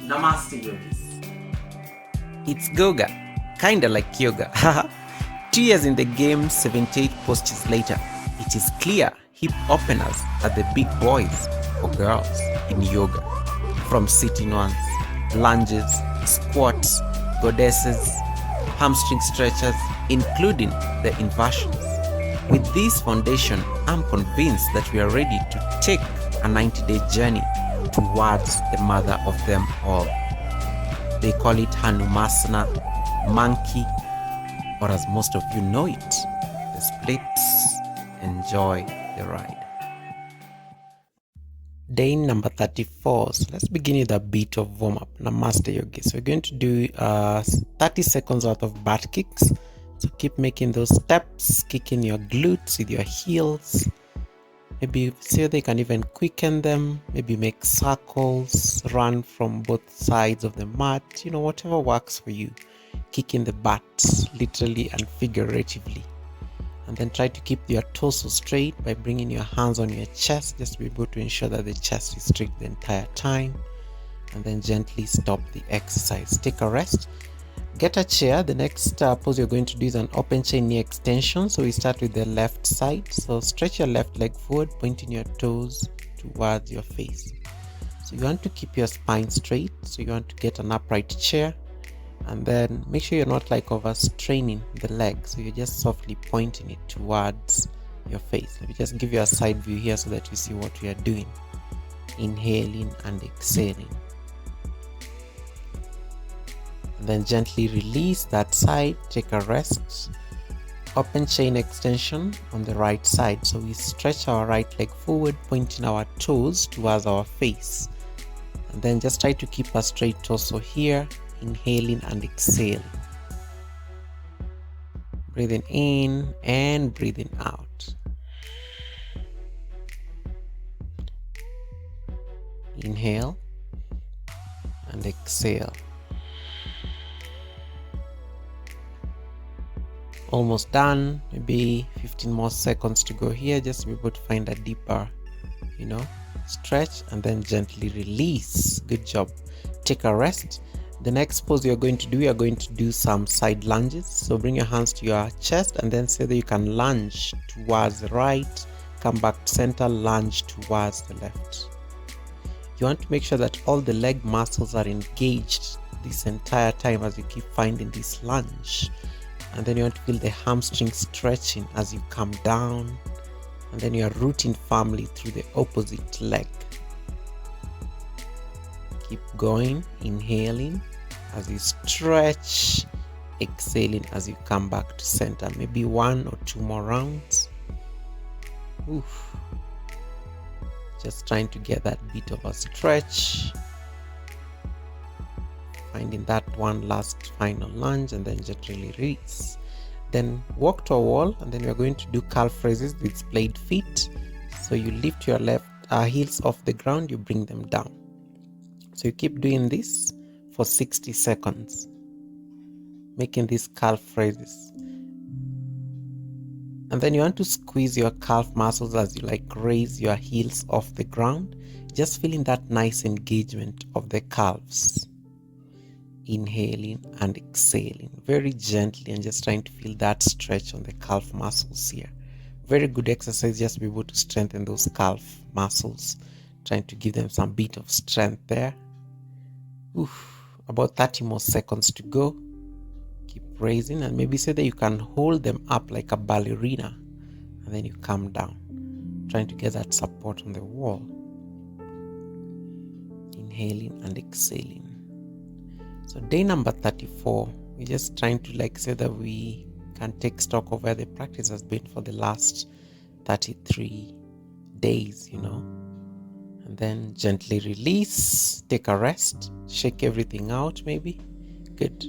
Namaste Yogis. It's Goga, kinda like yoga. 2 years in the game, 78 postures later, it is clear hip openers are the big boys for girls in yoga. From sitting ones, lunges, squats, goddesses, hamstring stretchers, including the inversions. With this foundation, I'm convinced that we are ready to take a 90-day journey towards the mother of them all. They call it hanumanasana, monkey, or as most of you know it, the splits. Enjoy the ride. Day number 34. So let's begin with a bit of warm-up. Namaste Yogi. So we're going to do 30 seconds worth of butt kicks. So keep making those steps, kicking your glutes with your heels. Maybe see if they can even quicken them. Maybe make circles, run from both sides of the mat. Whatever works for you. Kicking the butt, literally and figuratively. And then try to keep your torso straight by bringing your hands on your chest. Just be able to ensure that the chest is straight the entire time. And then gently stop the exercise. Take a rest. Get a chair. The next pose you're going to do is an open chain knee extension. So we start with the left side. So stretch your left leg forward, pointing your toes towards your face. So you want to keep your spine straight. So you want to get an upright chair. And then make sure you're not overstraining the leg. So you're just softly pointing it towards your face. Maybe just give you a side view here so that you see what we are doing. Inhaling and exhaling. And then gently release that side, take a rest. Open chain extension on the right side. So we stretch our right leg forward, pointing our toes towards our face. And then just try to keep a straight torso here, inhaling and exhaling. Breathing in and breathing out. Inhale and exhale. Almost done. Maybe 15 more seconds to go here, just to be able to find a deeper stretch, and then gently release. Good job. Take a rest. The next pose you're going to do some side lunges. So bring your hands to your chest and then say that you can lunge towards the right, come back to center, lunge towards the left. You want to make sure that all the leg muscles are engaged this entire time as you keep finding this lunge. And then you want to feel the hamstring stretching as you come down, and then you are rooting firmly through the opposite leg. Keep going, inhaling as you stretch, exhaling as you come back to center. Maybe 1 or 2 more rounds. Oof. Just trying to get that bit of a stretch. Finding that one last final lunge, and then gently release. Then walk to a wall, and then we're going to do calf raises with splayed feet. So you lift your left heels off the ground, you bring them down. So you keep doing this for 60 seconds, making these calf raises. And then you want to squeeze your calf muscles as you raise your heels off the ground, just feeling that nice engagement of the calves. Inhaling and exhaling very gently, and just trying to feel that stretch on the calf muscles here. Very good exercise, just to be able to strengthen those calf muscles, trying to give them some bit of strength there. Oof. About 30 more seconds to go. Keep raising, and maybe say that you can hold them up like a ballerina, and then you come down, trying to get that support on the wall. Inhaling and exhaling. So day number 34, we're just trying to say that we can take stock of where the practice has been for the last 33 days, And then gently release, take a rest, shake everything out maybe. Good.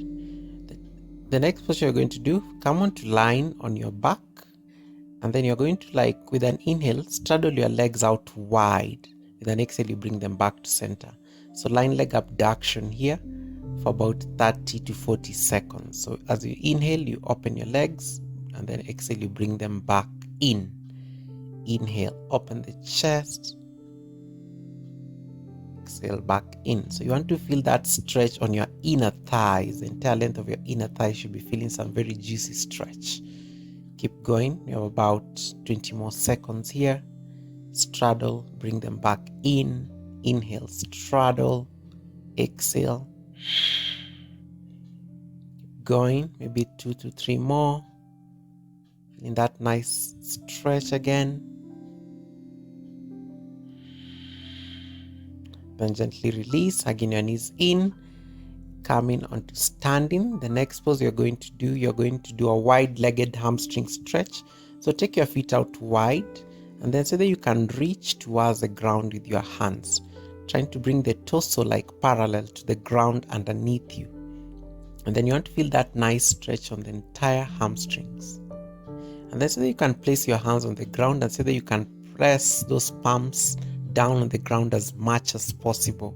The next posture you're going to do, come on to line on your back. And then you're going to with an inhale, straddle your legs out wide. With an exhale, you bring them back to center. So line leg abduction here for about 30 to 40 seconds. So as you inhale, you open your legs, and then exhale, you bring them back in. Inhale, open the chest. exhale back in. So you want to feel that stretch on your inner thighs. The entire length of your inner thighs should be feeling some very juicy stretch. Keep going. You have about 20 more seconds here. Straddle, bring them back in. Inhale, straddle, exhale. Keep going, maybe 2 to 3 more. Feeling that nice stretch again. Then gently release, hugging your knees in, coming onto standing. The next pose you're going to do a wide-legged hamstring stretch. So take your feet out wide, and then so that you can reach towards the ground with your hands, trying to bring the torso like parallel to the ground underneath you. And then you want to feel that nice stretch on the entire hamstrings. And then so that you can place your hands on the ground, and so that you can press those palms down on the ground as much as possible.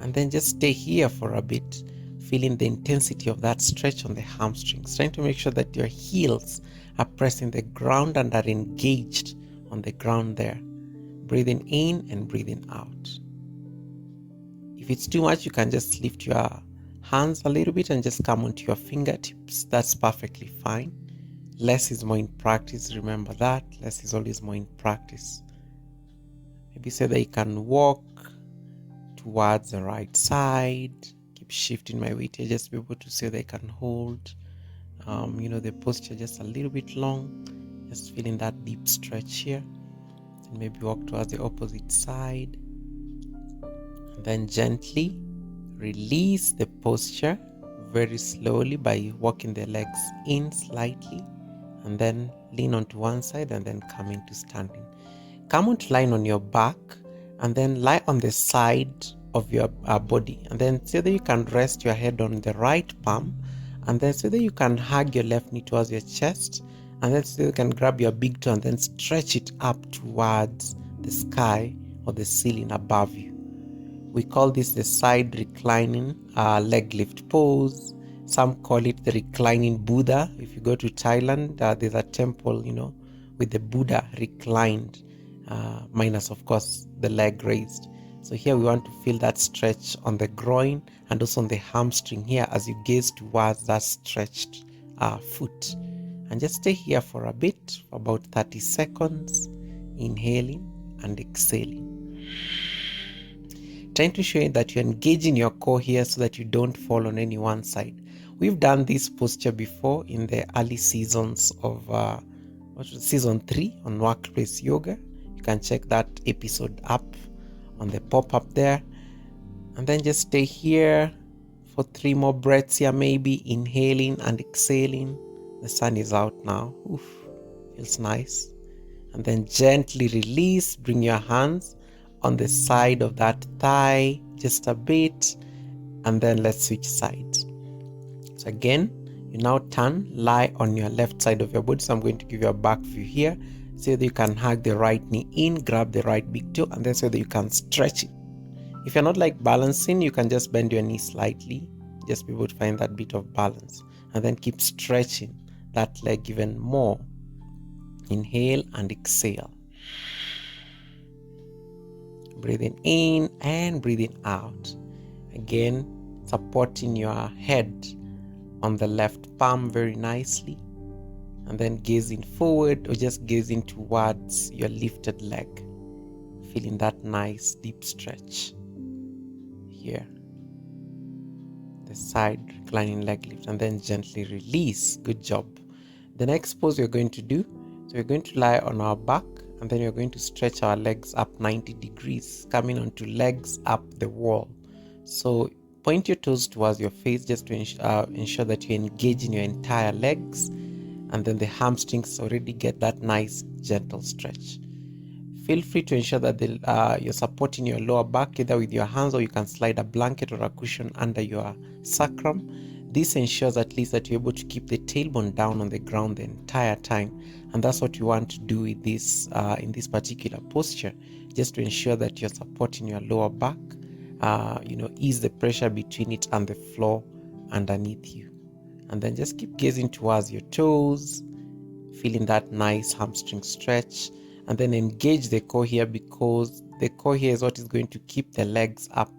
And then just stay here for a bit, feeling the intensity of that stretch on the hamstrings, trying to make sure that your heels are pressing the ground and are engaged on the ground there. Breathing in and breathing out. If it's too much, you can just lift your hands a little bit and just come onto your fingertips. That's perfectly fine. Less is more in practice. Remember that. Less is always more in practice. Maybe say that you can walk towards the right side. Keep shifting my weight here, just be able to say that I can hold the posture just a little bit long. Just feeling that deep stretch here. And maybe walk towards the opposite side. And then gently release the posture very slowly by walking the legs in slightly. And then lean onto one side and then come into standing. Come on to line on your back and then lie on the side of your body. And then so that you can rest your head on the right palm. And then so that you can hug your left knee towards your chest. And then so you can grab your big toe and then stretch it up towards the sky or the ceiling above you. We call this the side reclining leg lift pose. Some call it the reclining Buddha. If you go to Thailand, there's a temple, with the Buddha reclined, minus, of course, the leg raised. So here we want to feel that stretch on the groin and also on the hamstring here as you gaze towards that stretched foot. And just stay here for a bit, for about 30 seconds, inhaling and exhaling. Trying to show you that you're engaging your core here so that you don't fall on any one side. We've done this posture before in the early seasons of season 3 on Workplace Yoga. You can check that episode up on the pop-up there. And then just stay here for 3 more breaths here, maybe inhaling and exhaling. The sun is out now. Oof, feels nice. And then gently release. Bring your hands on the side of that thigh just a bit. And then let's switch sides. So again, you now turn, lie on your left side of your body. So I'm going to give you a back view here so that you can hug the right knee in, grab the right big toe, and then so that you can stretch it. If you're not like balancing, you can just bend your knee slightly, just be able to find that bit of balance, and then keep stretching that leg even more. Inhale and exhale. Breathing in and breathing out. Again, supporting your head on the left palm very nicely, and then gazing forward or just gazing towards your lifted leg, feeling that nice deep stretch here, the side reclining leg lift, and then gently release. Good job. The next pose you're going to do, so we're going to lie on our back, and then you're going to stretch our legs up 90 degrees, coming onto legs up the wall. So point your toes towards your face just to ensure that you're engaging your entire legs, and then the hamstrings already get that nice gentle stretch. Feel free to ensure that you're supporting your lower back either with your hands, or you can slide a blanket or a cushion under your sacrum. This ensures at least that you're able to keep the tailbone down on the ground the entire time, and that's what you want to do with this in this particular posture, just to ensure that you're supporting your lower back. Ease the pressure between it and the floor underneath you. And then just keep gazing towards your toes, feeling that nice hamstring stretch. And then engage the core here, because the core here is what is going to keep the legs up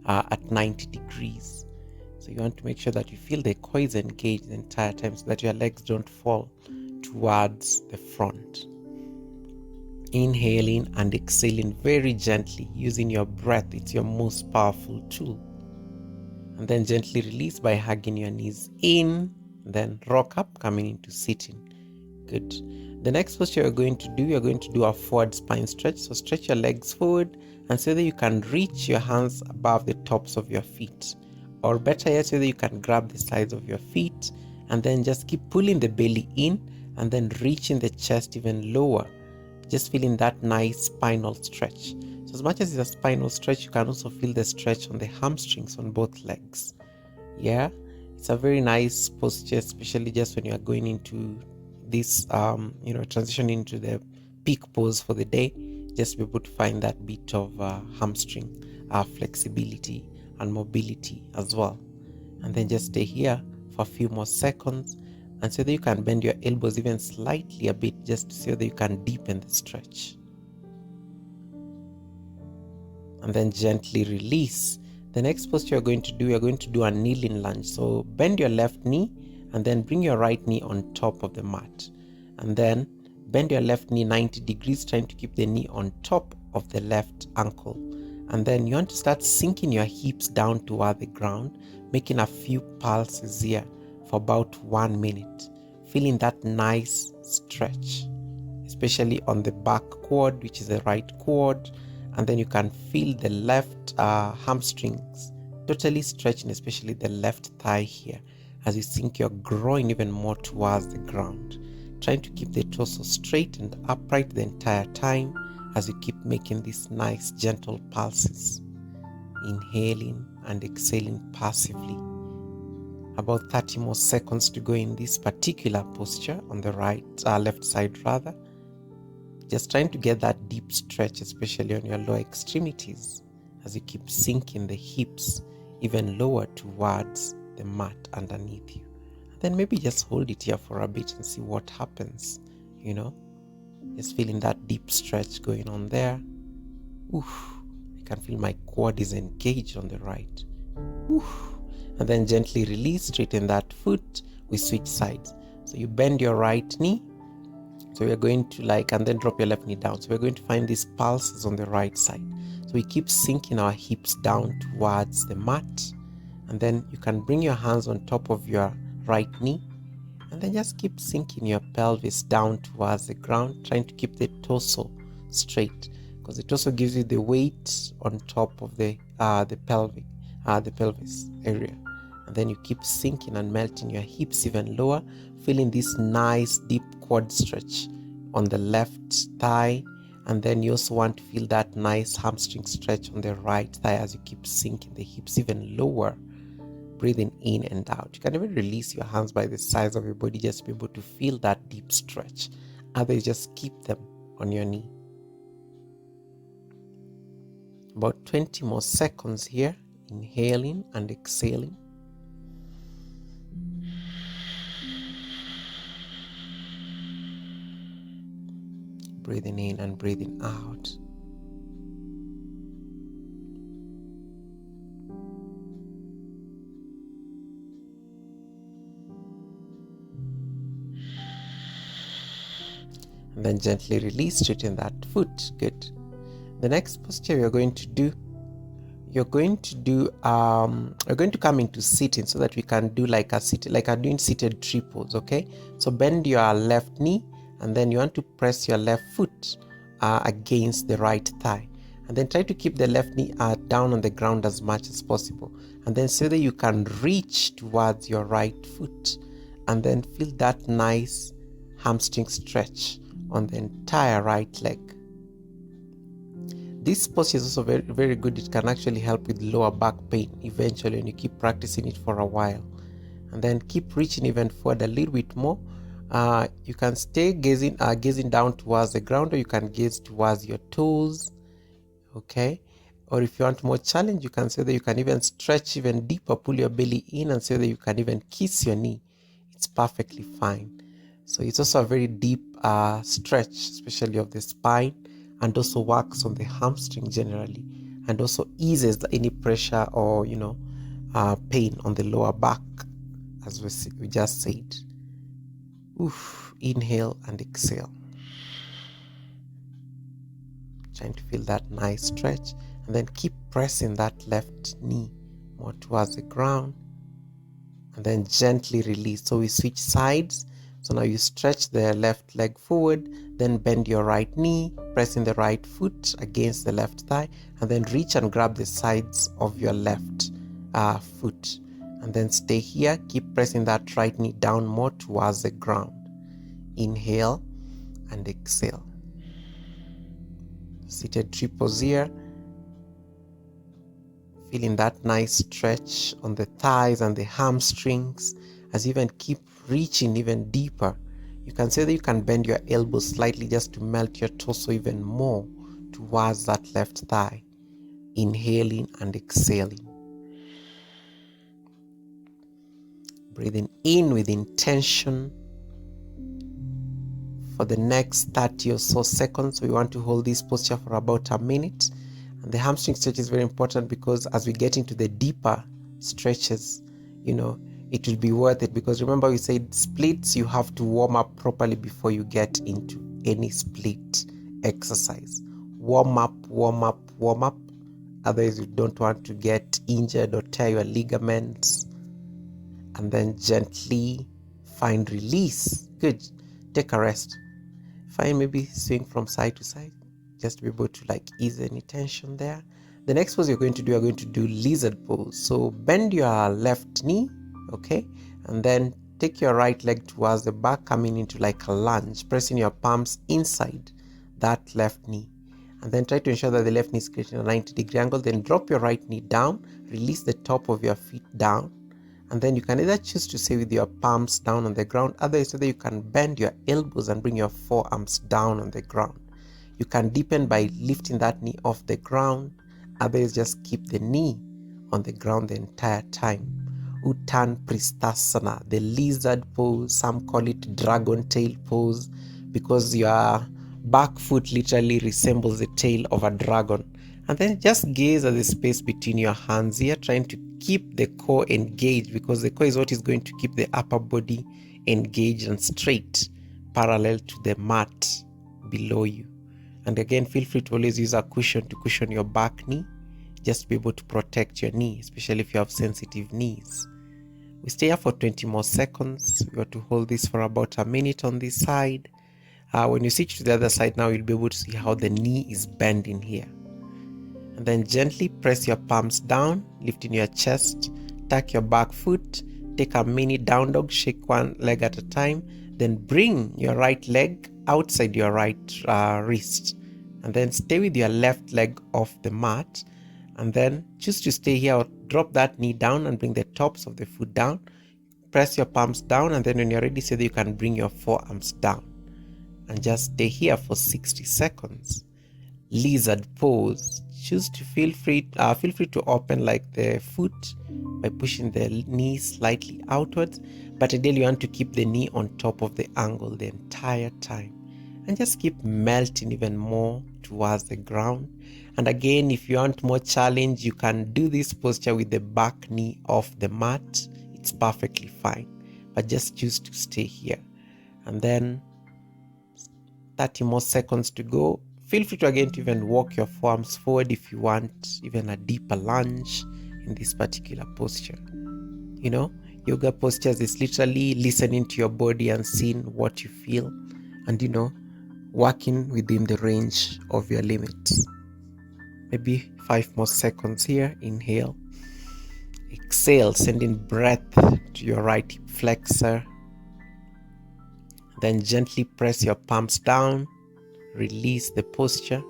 at 90 degrees. So you want to make sure that you feel the core is engaged the entire time so that your legs don't fall towards the front. Inhaling and exhaling very gently using your breath. It's your most powerful tool. And then gently release by hugging your knees in, then rock up, coming into sitting. Good. The next posture you're going to do a forward spine stretch. So stretch your legs forward and so that you can reach your hands above the tops of your feet. Or better yet, so that you can grab the sides of your feet and then just keep pulling the belly in and then reaching the chest even lower. Just feeling that nice spinal stretch. So as much as it's a spinal stretch, you can also feel the stretch on the hamstrings on both legs. Yeah, it's a very nice posture, especially just when you are going into this, transitioning into the peak pose for the day. Just be able to find that bit of hamstring flexibility and mobility as well. And then just stay here for a few more seconds, and so that you can bend your elbows even slightly a bit, just so that you can deepen the stretch. And then gently release. The next posture you're going to do a kneeling lunge. So bend your left knee and then bring your right knee on top of the mat. And then bend your left knee 90 degrees, trying to keep the knee on top of the left ankle. And then you want to start sinking your hips down toward the ground, making a few pulses here for about 1 minute. Feeling that nice stretch, especially on the back quad, which is the right quad. And then you can feel the left hamstrings totally stretching, especially the left thigh here, as you sink your groin even more towards the ground. Trying to keep the torso straight and upright the entire time as you keep making these nice gentle pulses. Inhaling and exhaling passively. About 30 more seconds to go in this particular posture on the left side rather. Just trying to get that deep stretch, especially on your lower extremities, as you keep sinking the hips even lower towards the mat underneath you. And then maybe just hold it here for a bit and see what happens, Just feeling that deep stretch going on there. Oof. I can feel my quad is engaged on the right. Oof. And then gently release, straighten that foot. We switch sides. So you bend your right knee. So we're going to and then drop your left knee down. So we're going to find these pulses on the right side. So we keep sinking our hips down towards the mat. And then you can bring your hands on top of your right knee. And then just keep sinking your pelvis down towards the ground, trying to keep the torso straight. Because the torso gives you the weight on top of the pelvis area. And then you keep sinking and melting your hips even lower, feeling this nice deep quad stretch on the left thigh. And then you also want to feel that nice hamstring stretch on the right thigh as you keep sinking the hips even lower, breathing in and out. You can even release your hands by the sides of your body just to be able to feel that deep stretch. Otherwise, just keep them on your knee. About 20 more seconds here, inhaling and exhaling. Breathing in and breathing out. And then gently release, straighten that foot. Good. The next posture you're going to come into sitting so that we can do like doing seated tree pose, okay? So bend your left knee and then you want to press your left foot against the right thigh. And then try to keep the left knee down on the ground as much as possible. And then so that you can reach towards your right foot. And then feel that nice hamstring stretch on the entire right leg. This posture is also very, very good. It can actually help with lower back pain eventually when you keep practicing it for a while. And then keep reaching even forward a little bit more. You can stay gazing down towards the ground, or you can gaze towards your toes. Okay? Or if you want more challenge, you can say that you can even stretch even deeper, pull your belly in and say that you can even kiss your knee. It's perfectly fine. So it's also a very deep stretch, especially of the spine and also works on the hamstring generally, and also eases any pressure or pain on the lower back, as we just said. Oof. Inhale and exhale. Trying to feel that nice stretch, and then keep pressing that left knee more towards the ground, and then gently release. So we switch sides. So now you stretch the left leg forward, then bend your right knee, pressing the right foot against the left thigh, and then reach and grab the sides of your left foot, and then stay here. Keep pressing that right knee down more towards the ground. Inhale and exhale. Seated triples here. Feeling that nice stretch on the thighs and the hamstrings as you even keep reaching even deeper. You can say that you can bend your elbows slightly just to melt your torso even more towards that left thigh. Inhaling and exhaling. Breathing in with intention. For the next 30 or so seconds, we want to hold this posture for about a minute. And the hamstring stretch is very important because as we get into the deeper stretches, it will be worth it, because remember we said splits, you have to warm up properly before you get into any split exercise. Warm up. Otherwise, you don't want to get injured or tear your ligaments. And then gently find release. Good. Take a rest. Fine, maybe swing from side to side, just to be able to ease any tension there. The next pose you're going to do lizard pose. So bend your left knee, okay, and then take your right leg towards the back, coming into a lunge, pressing your palms inside that left knee, and then try to ensure that the left knee is creating a 90-degree angle. Then drop your right knee down, release the top of your feet down, and then you can either choose to stay with your palms down on the ground. Otherwise, you can bend your elbows and bring your forearms down on the ground. You can deepen by lifting that knee off the ground. Otherwise, just keep the knee on the ground the entire time. Uttan Pristhasana, the lizard pose. Some call it dragon tail pose because your back foot literally resembles the tail of a dragon. And then just gaze at the space between your hands here, trying to keep the core engaged, because the core is what is going to keep the upper body engaged and straight, parallel to the mat below you. And again, feel free to always use a cushion to cushion your back knee, just to be able to protect your knee, especially if you have sensitive knees. We stay here for 20 more seconds. We got to hold this for about a minute on this side. When you switch to the other side now, you'll be able to see how the knee is bending here. And then gently press your palms down, lifting your chest, tuck your back foot, take a mini down dog, shake one leg at a time, then bring your right leg outside your right wrist, and then stay with your left leg off the mat, and then choose to stay here or drop that knee down and bring the tops of the foot down. Press your palms down, and then when you're ready, say that you can bring your forearms down, and just stay here for 60 seconds. Lizard pose. Choose to feel free to open the foot by pushing the knee slightly outwards, but ideally you want to keep the knee on top of the angle the entire time, and just keep melting even more towards the ground. And again, if you want more challenge, you can do this posture with the back knee off the mat. It's perfectly fine, but just choose to stay here. And then 30 more seconds to go. Feel free to again to even walk your forearms forward if you want even a deeper lunge in this particular posture. Yoga postures is literally listening to your body and seeing what you feel, and working within the range of your limits. Maybe 5 more seconds here. Inhale. Exhale, sending breath to your right hip flexor. Then gently press your palms down. Release the posture,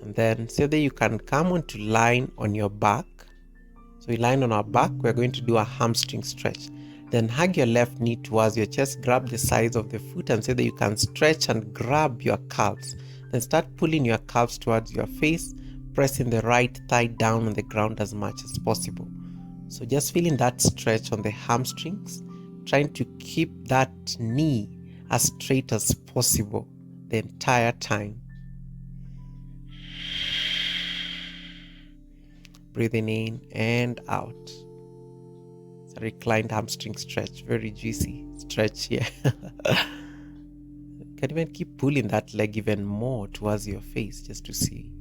and then so that you can come on to lying on your back. So you lying on our back, we're going to do a hamstring stretch. Then hug your left knee towards your chest, grab the sides of the foot, and so that you can stretch and grab your calves. Then start pulling your calves towards your face, pressing the right thigh down on the ground as much as possible. So just feeling that stretch on the hamstrings, trying to keep that knee as straight as possible the entire time. Breathing in and out. It's a reclined hamstring stretch, very juicy stretch here. You can even keep pulling that leg even more towards your face just to see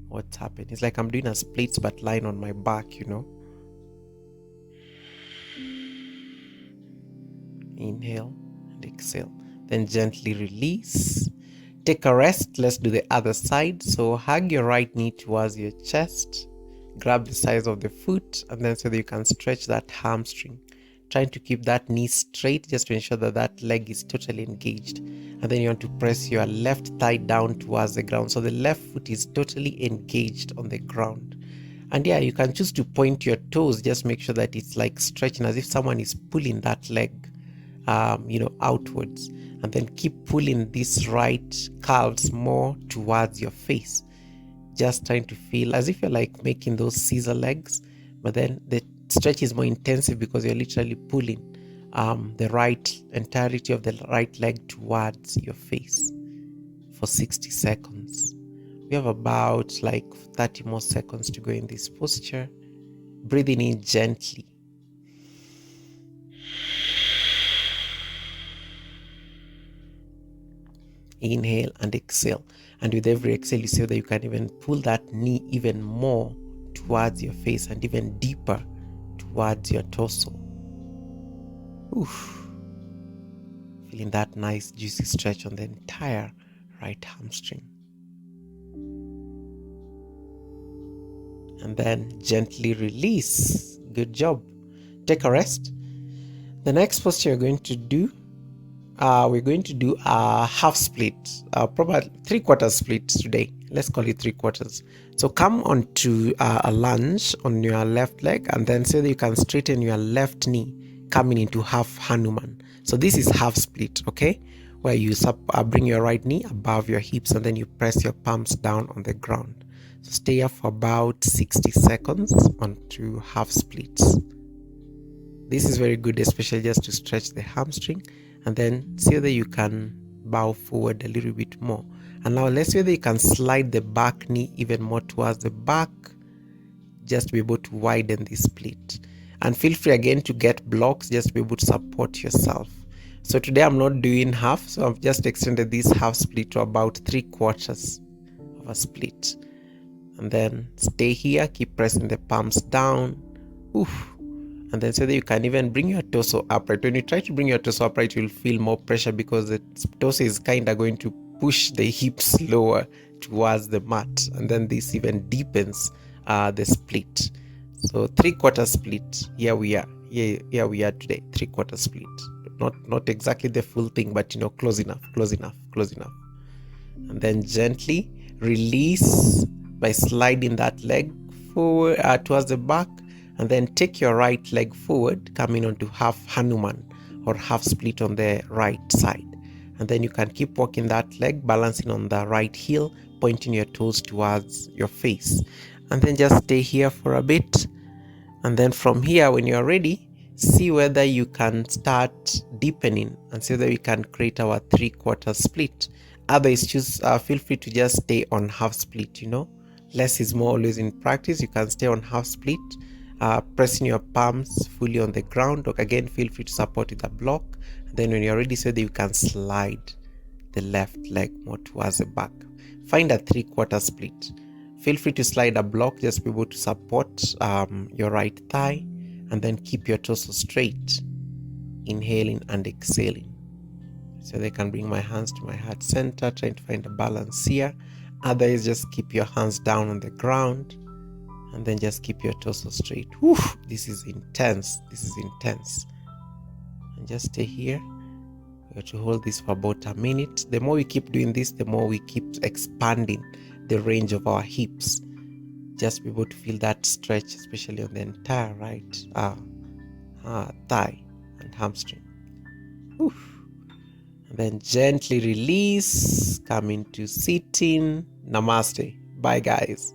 what's happening. It's like I'm doing a splits but lying on my back, Inhale and exhale. Then gently release. Take a rest. Let's do the other side. So hug your right knee towards your chest. Grab the sides of the foot, and then so that you can stretch that hamstring. Trying to keep that knee straight just to ensure that that leg is totally engaged. And then you want to press your left thigh down towards the ground. So the left foot is totally engaged on the ground. And yeah, you can choose to point your toes. Just make sure that it's like stretching as if someone is pulling that leg, outwards. And then keep pulling these right calves more towards your face. Just trying to feel as if you're like making those scissor legs, but then the stretch is more intensive because you're literally pulling the right entirety of the right leg towards your face for 60 seconds. We have about like 30 more seconds to go in this posture. Breathing in gently. Inhale and exhale. And with every exhale, you see that you can even pull that knee even more towards your face and even deeper towards your torso. Oof. Feeling that nice juicy stretch on the entire right hamstring. And then gently release. Good job. Take a rest. The next posture you're going to do, we're going to do a half split, probably 3/4 split today. Let's call it 3/4. So come onto a lunge on your left leg, and then so that you can straighten your left knee, coming into half Hanuman. So this is half split, okay? Where you bring your right knee above your hips, and then you press your palms down on the ground. So stay here for about 60 seconds onto half splits. This is very good, especially just to stretch the hamstring. And then see whether you can bow forward a little bit more. And now let's see whether you can slide the back knee even more towards the back, just to be able to widen this split. And feel free again to get blocks just to be able to support yourself. So today I'm not doing half, so I've just extended this half split to about 3/4 of a split. And then stay here, keep pressing the palms down. Oof. And then so that you can even bring your torso upright. When you try to bring your torso upright, you'll feel more pressure because the torso is kind of going to push the hips lower towards the mat. And then this even deepens the split. So 3/4 split. Here we are. Here we are today. 3/4 split. Not exactly the full thing, but close enough. And then gently release by sliding that leg forward towards the back. And then take your right leg forward, coming onto half Hanuman or half split on the right side. And then you can keep walking that leg, balancing on the right heel, pointing your toes towards your face. And then just stay here for a bit. And then from here, when you're ready, see whether you can start deepening and see whether we can create our 3/4 split. Otherwise, feel free to just stay on half split, Less is more always in practice. You can stay on half split. Pressing your palms fully on the ground, or again feel free to support with a block. And then when you're ready, so that you can slide the left leg more towards the back. Find a 3/4 split. Feel free to slide a block, just be able to support your right thigh, and then keep your torso straight, inhaling and exhaling. So they can bring my hands to my heart center, trying to find a balance here. Otherwise, just keep your hands down on the ground. And then just keep your torso straight. Whew, this is intense. And just stay here. We have to hold this for about a minute. The more we keep doing this, the more we keep expanding the range of our hips. Just be able to feel that stretch, especially on the entire right thigh and hamstring. Whew. And then gently release. Come into sitting. Namaste. Bye, guys.